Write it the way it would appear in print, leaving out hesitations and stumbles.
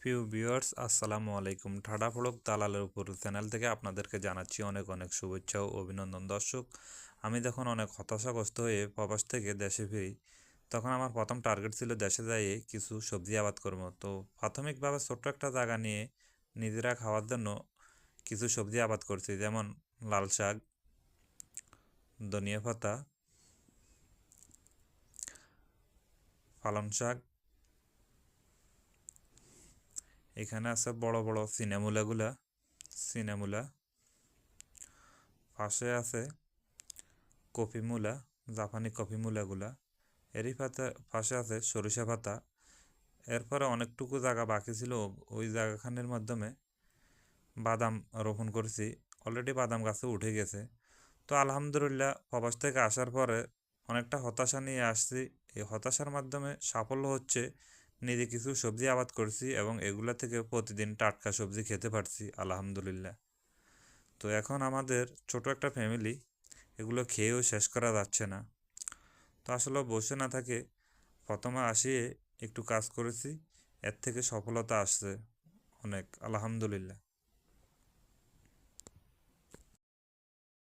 প্রিয় ভিউয়ার্স, আসসালামু আলাইকুম। ঠাডা ফড়ক দালালের উপর চ্যানেল থেকে আপনাদেরকে জানাচ্ছি অনেক অনেক শুভেচ্ছা ও অভিনন্দন। দর্শক, আমি যখন অনেক হতাশাগ্রস্ত হয়ে প্রবাস থেকে দেশে ফিরি, তখন আমার প্রথম টার্গেট ছিল দেশে যাইয়ে কিছু সবজি আবাদ করবো। তো প্রাথমিকভাবে ছোট্ট একটা জায়গা নিয়ে নিজেরা খাওয়ার জন্য কিছু সবজি আবাদ করছি, যেমন লাল শাক, ধনিয়া পাতা, পালং শাক। এখানে আছে বড় বড় সিনেমুলা। পাশে আছে কফি মূলা, জাপানি কফি মূলাগুলা। এরই পাশে আছে সরিষা পাতা। এরপরে অনেকটুকু জায়গা বাকি ছিল, ওই জায়গাখানের মাধ্যমে বাদাম রোপণ করেছি। অলরেডি বাদাম গাছে উঠে গেছে। তো আলহামদুলিল্লাহ, প্রবাস থেকে আসার পরে অনেকটা হতাশা নিয়ে আসছি। এই হতাশার মাধ্যমে সাফল্য হচ্ছে, নিজে কিছু সবজি আবাদ করছি এবং এগুলা থেকে প্রতিদিন টাটকা সবজি খেতে পারছি আলহামদুলিল্লাহ। তো এখন আমাদের ছোট একটা ফ্যামিলি, এগুলো খেয়েও শেষ করা যাচ্ছে না। তো আসলে বসে না থাকে, প্রথমে আসিয়ে একটু কাজ করেছি, এর থেকে সফলতা আসছে অনেক আলহামদুলিল্লাহ।